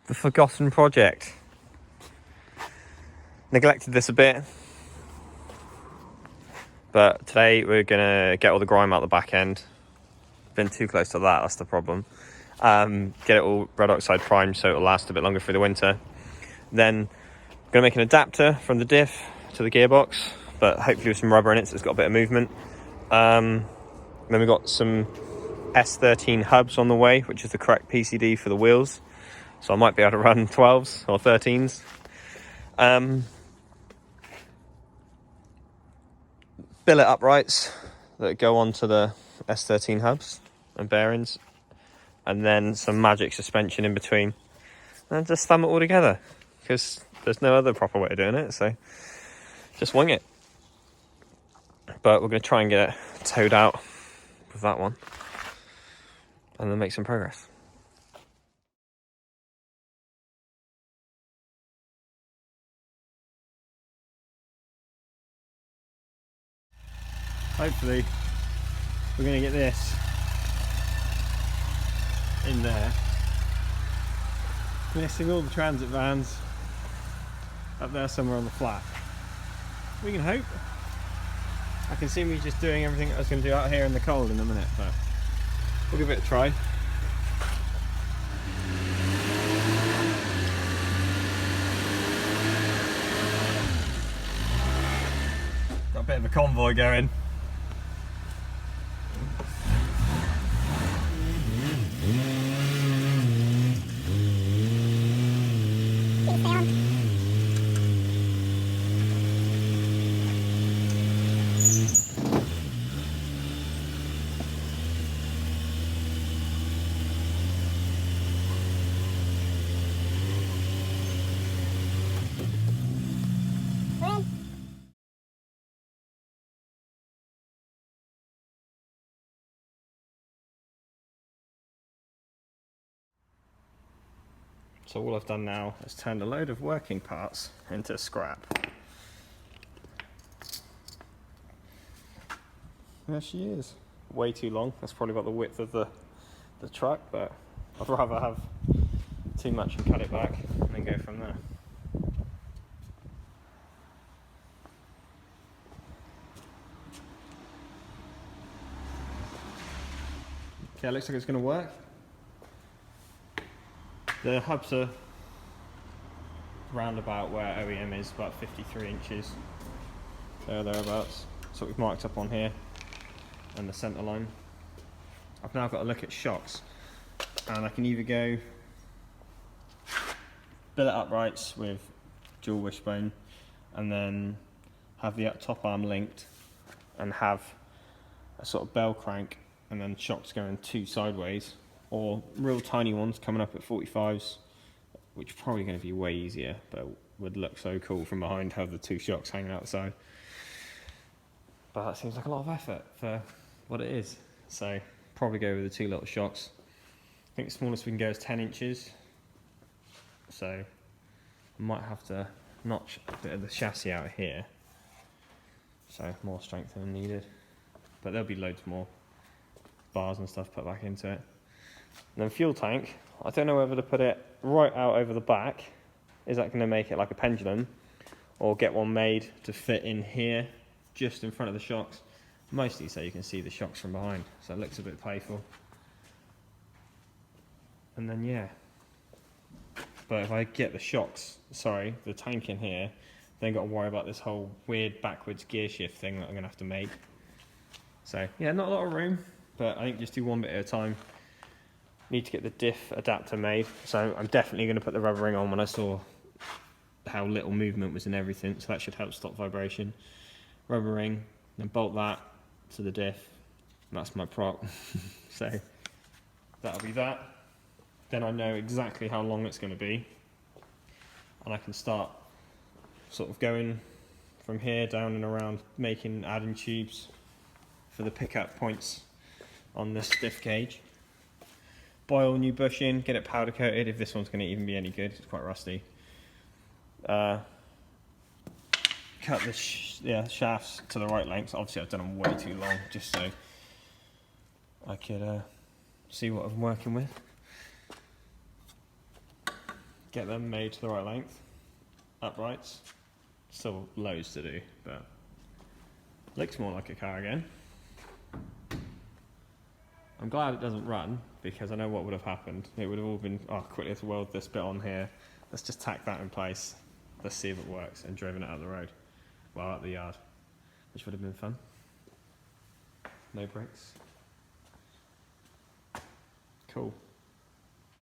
The forgotten project. Neglected this a bit, but today we're gonna get all the grime out the back end. Been too close to that's the problem. Get it all red oxide primed so it'll last a bit longer through the winter. Then I'm gonna make an adapter from the diff to the gearbox, but hopefully with some rubber in it so it's got a bit of movement. Then we've got some S13 hubs on the way, which is the correct PCD for the wheels. So I might be able to run 12s or 13s. Billet uprights that go onto the S13 hubs and bearings, and then some magic suspension in between, and just thumb it all together because there's no other proper way of doing it, so just wing it. But we're going to try and get it towed out with that one and then make some progress. Hopefully we're going to get this in there, missing all the transit vans up there somewhere on the flat. We can hope. I can see me just doing everything I was going to do out here in the cold in a minute, but we'll give it a try. Got a bit of a convoy going. So all I've done now is turned a load of working parts into scrap. There she is. Way too long. That's probably about the width of the truck, but I'd rather have too much and cut it back and then go from there. Okay, it looks like it's going to work. The hubs are round about where OEM is, about 53 inches. Thereabouts. That's what we've marked up on here, and the centre line. I've now got to look at shocks, and I can either go billet uprights with dual wishbone, and then have the top arm linked, and have a sort of bell crank, and then shocks going two sideways, or real tiny ones coming up at 45s, which are probably going to be way easier, but would look so cool from behind, have the two shocks hanging outside. But that seems like a lot of effort for what it is, so probably go with the two little shocks. I think the smallest we can go is 10 inches, so I might have to notch a bit of the chassis out here, so more strength than needed, but there'll be loads more bars and stuff put back into it. And then fuel tank, I don't know whether to put it right out over the back. Is that going to make it like a pendulum? Or get one made to fit in here, just in front of the shocks. Mostly so you can see the shocks from behind, so it looks a bit playful. And then yeah. But if I get the tank in here, then got to worry about this whole weird backwards gear shift thing that I'm going to have to make. So yeah, not a lot of room, but I think just do one bit at a time. Need to get the diff adapter made, so I'm definitely going to put the rubber ring on when I saw how little movement was in everything, so that should help stop vibration. Rubber ring, then bolt that to the diff, and that's my prop. So that'll be that. Then I know exactly how long it's going to be, and I can start sort of going from here down and around, adding tubes for the pickup points on this diff gauge. Buy all new bushing, get it powder coated if this one's going to even be any good, it's quite rusty. Cut the shafts to the right length. Obviously I've done them way too long just so I could see what I'm working with. get them made to the right length. Uprights, still loads to do, but looks more like a car again. I'm glad it doesn't run, because I know what would have happened. It would have all been, oh, quickly let's weld this bit on here. Let's just tack that in place. Let's see if it works, and driven it out the road. Well, out the yard, which would have been fun. No brakes. Cool.